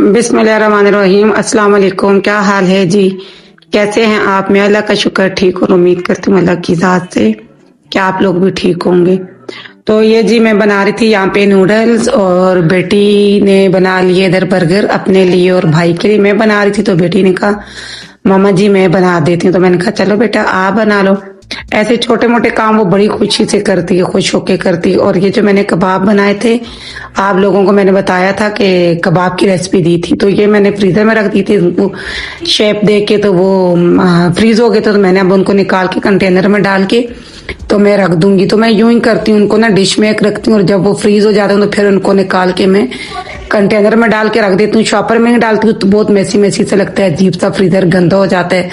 बिस्मिल्लाहिर्रहमानिर्रहीम। अस्सलाम वालेकुम। क्या हाल है जी? कैसे हैं आप? मैं अल्लाह का शुक्र ठीक और उम्मीद करती हूँ अल्लाह की ज़ात से कि आप लोग भी ठीक होंगे। तो ये जी मैं बना रही थी यहाँ पे नूडल्स, और बेटी ने बना लिए इधर बर्गर अपने लिए और भाई के लिए। मैं बना रही थी तो बेटी ने कहा मामा जी मैं बना देती हूँ, तो मैंने कहा चलो बेटा आप बना लो। ऐसे छोटे मोटे काम वो बड़ी खुशी से करती है, खुश होके करती है। और ये जो मैंने कबाब बनाए थे, आप लोगों को मैंने बताया था कि कबाब की रेसिपी दी थी, तो ये मैंने फ्रीजर में रख दी थी। उनको शेप दे के तो वो फ्रीज हो गए थे, तो मैंने अब उनको निकाल के कंटेनर में डाल के तो मैं रख दूंगी। तो मैं यूं ही करती हूँ, उनको ना डिश में रखती हूँ और जब वो फ्रीज हो जाते हैं तो फिर उनको निकाल के मैं कंटेनर में डाल के रख देती हूँ। शॉपर में ही डालती हूँ तो बहुत मैसी मैसी से लगता है, अजीब सा फ्रीजर गंदा हो जाता है,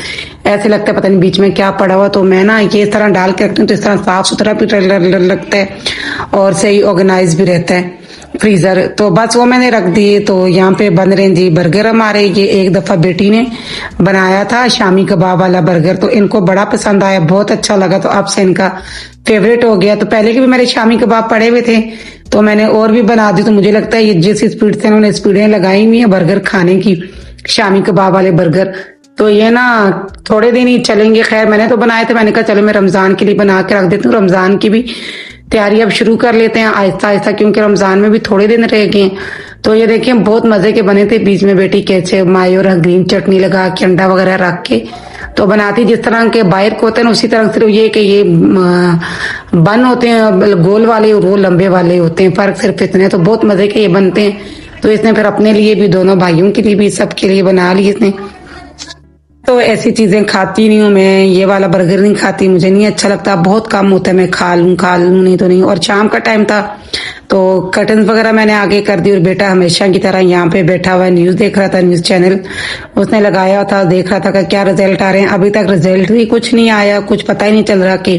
ऐसे लगता है पता नहीं बीच में क्या पड़ा हुआ। तो मैं ना ये इस तरह डाल के रखती हूँ तो इस तरह साफ सुथरा भी लगता है और सही ऑर्गेनाइज भी रहता है फ्रीजर। तो बस वो मैंने रख दिए। तो यहाँ पे बन रहे जी बर्गर हमारे। ये एक दफा बेटी ने बनाया था शामी कबाब वाला बर्गर, तो इनको बड़ा पसंद आया, बहुत अच्छा लगा, तो अब से इनका फेवरेट हो गया। तो पहले के भी मेरे शामी कबाब पड़े हुए थे तो मैंने और भी बना दी। तो मुझे लगता है ये जिस स्पीड से इन्होंने स्पीडें लगाई हुई है बर्गर खाने की, शामी कबाब वाले बर्गर, तो ये ना थोड़े दिन ही चलेंगे। खैर मैंने तो बनाए थे, मैंने कहा चलो मैं रमजान के लिए बना के रख देती हूँ। रमजान की भी तैयारी अब शुरू कर लेते हैं आहिस्ता आहिस्ता, क्योंकि रमजान में भी थोड़े दिन रह गए। तो ये देखिए बहुत मजे के बने थे। बीच में बेटी कैसे मायो और ग्रीन चटनी लगा के अंडा वगैरह रख के तो बनाती जिस तरह के बाहर को होते हैं उसी तरह। सिर्फ ये कि ये बन होते हैं गोल वाले और वो लंबे वाले होते हैं, फर्क सिर्फ इतने। तो बहुत मजे के ये बनते हैं। तो इसने फिर अपने लिए भी, दोनों भाइयों के लिए भी, सबके लिए बना लिए इसने। तो ऐसी चीजें खाती नहीं हूँ मैं, ये वाला बर्गर नहीं खाती, मुझे नहीं अच्छा लगता, बहुत कम होता है। मैं खा लूँ नहीं तो नहीं। और शाम का टाइम था तो कर्टन वगैरह मैंने आगे कर दी और बेटा हमेशा की तरह यहाँ पे बैठा हुआ न्यूज देख रहा था, न्यूज चैनल उसने लगाया था, देख रहा था कि क्या रिजल्ट आ रहे हैं। अभी तक रिजल्ट भी कुछ नहीं आया, कुछ पता ही नहीं चल रहा कि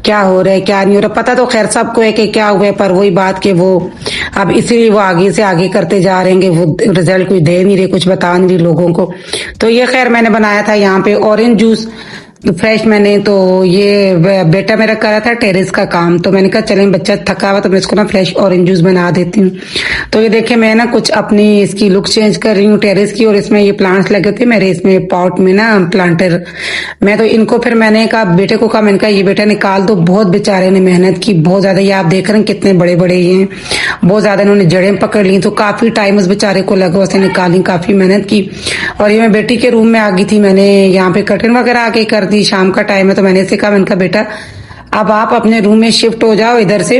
क्या हो रहा है क्या नहीं हो रहा। पता तो खैर सबको है कि क्या हुआ है, पर वही बात कि वो अब इसीलिए वो आगे से आगे करते जा रहे हैं, वो रिजल्ट कुछ दे नहीं रहे, कुछ बता नहीं रहे लोगों को। तो ये खैर मैंने बनाया था यहाँ पे ऑरेंज जूस फ्रेश। मैंने तो ये बेटा मेरा कर रहा था टेरेस का काम, तो मैंने कहा चले बच्चा थका हुआ तो मैं इसको ना फ्रेश ऑरेंज जूस बना देती हूँ। तो ये देखिए मैं ना कुछ अपनी इसकी लुक चेंज कर रही हूँ टेरेस की। और इसमें ये प्लांट्स लगे थे मेरे इसमें पॉट में ना प्लांटर, मैं तो इनको फिर मैंने कहा बेटे को कहा, मैंने कहा ये बेटा निकाल दो, बहुत बेचारे ने मेहनत की बहुत ज्यादा। ये आप देख रहे हैं कितने बड़े बड़े ये हैं, बहुत ज्यादा इन्होंने जड़ें पकड़ ली, तो काफी टाइम उस बेचारे को लगा उसे निकाली, काफी मेहनत की। और ये मैं बेटी के रूम में आ गई थी, मैंने यहाँ पे कर्टन वगैरह आके कर दी, शाम का टाइम है। तो मैंने इसे कहा, मैंने कहा बेटा अब आप अपने रूम में शिफ्ट हो जाओ इधर से,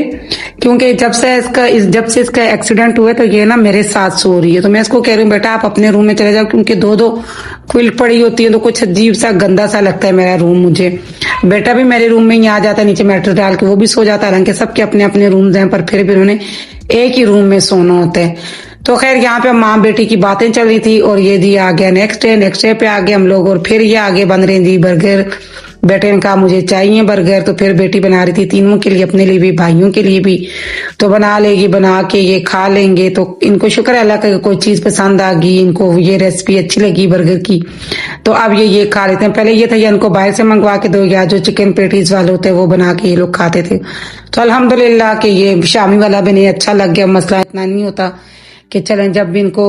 क्योंकि जब से इसका एक्सीडेंट हुआ तो ये ना मेरे साथ सो रही है। तो मैं इसको कह रही हूँ बेटा आप अपने रूम में चले जाओ, क्योंकि दो दो क्विल पड़ी होती है तो कुछ अजीब सा गंदा सा लगता है मेरा रूम मुझे। बेटा भी मेरे रूम में ही आ जाता है, नीचे मैट्रेस डाल के वो भी सो जाता है, हालांकि सबके अपने अपने रूम्स हैं, पर फिर भी उन्होंने एक ही रूम में सोना होता है। तो खैर यहाँ पे माँ बेटी की बातें चल रही थी। और ये जी आ गया नेक्स्ट डे पे आ गए हम लोग, और फिर ये आगे बन रहे जी बर्गर। बेटे ने कहा मुझे चाहिए बर्गर, तो फिर बेटी बना रही थी तीनों के लिए, अपने लिए भी भाइयों के लिए भी। तो बना लेगी, बना के ये खा लेंगे। तो इनको शुक्र है अल्लाह का कोई चीज पसंद आ गई, इनको ये रेसिपी अच्छी लगी बर्गर की, तो अब ये खा लेते हैं। पहले ये था ये इनको बाहर से मंगवा के दो, या जो चिकन पेटीज वाले होते हैं वो बना के ये लोग खाते थे। तो अल्हम्दुलिल्लाह कि ये शामी वाला भी नहीं अच्छा लग गया, मसला इतना नहीं होता कि चलें जब भी इनको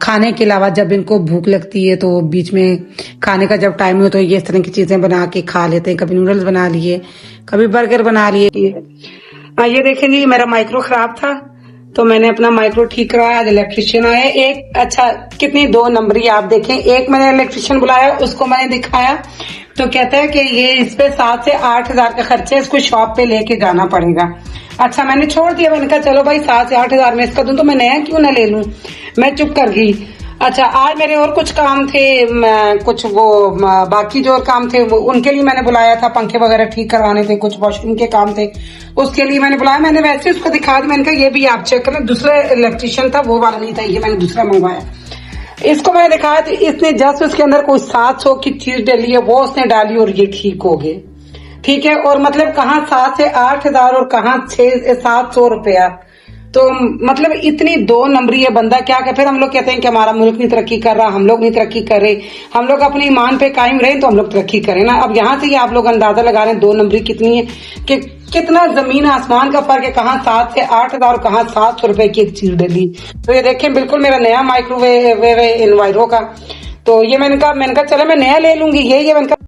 खाने के अलावा जब इनको भूख लगती है तो बीच में खाने का जब टाइम हो तो ये इस तरह की चीजें बना के खा लेते हैं। कभी नूडल्स बना लिए, कभी बर्गर बना लिए। ये देखें जी मेरा माइक्रो खराब था तो मैंने अपना माइक्रो ठीक करवाया। आज इलेक्ट्रिशियन आया एक, अच्छा कितनी 2 नंबरी आप देखें। एक मैंने इलेक्ट्रिशियन बुलाया, उसको मैंने दिखाया तो कहता है कि ये इस पे 7 से 8 हजार का खर्चा है, इसको शॉप पे लेके जाना पड़ेगा। अच्छा मैंने छोड़ दिया, मैंने कहा चलो भाई 7 से 8 हजार में इसका दूं तो मैं नया क्यों ना ले लूं, मैं चुप कर गई। अच्छा आज मेरे और कुछ काम थे, कुछ वो बाकी जो काम थे वो उनके लिए मैंने बुलाया था, पंखे वगैरह ठीक करवाने थे, कुछ वॉशरूम के काम थे उसके लिए मैंने बुलाया। मैंने वैसे उसको दिखा दिया, मैंने कहा ये भी आप चेक करें। दूसरा इलेक्ट्रिशियन था वो वाला नहीं था, ये मैंने दूसरा मंगवाया। इसको मैंने दिखाया तो इसने जस्ट उसके अंदर कोई 700 की चीज डाली है, वो उसने डाली और ये ठीक हो गए। ठीक है, और मतलब कहाँ 7 से 8 हजार और कहाँ 6 से 700 रुपया। तो मतलब इतनी 2 नंबरी है बंदा क्या कर। फिर हम लोग कहते हैं कि हमारा मुल्क नहीं तरक्की कर रहा, हम लोग नहीं तरक्की कर रहे, हम लोग अपने ईमान पे कायम रहे तो हम लोग तरक्की करें ना। अब यहाँ से ही आप लोग अंदाजा लगा रहे हैं 2 नंबरी कितनी है, कि कितना जमीन आसमान का फर्क है, कहाँ 7 से 8,000 और कहाँ 700 रुपए की एक चीज डली। तो ये देखें बिल्कुल मेरा नया माइक्रोवेव है इनवायरो का। तो ये मैंने कहा चलो मैं नया ले लूंगी, यही है मैंने कहा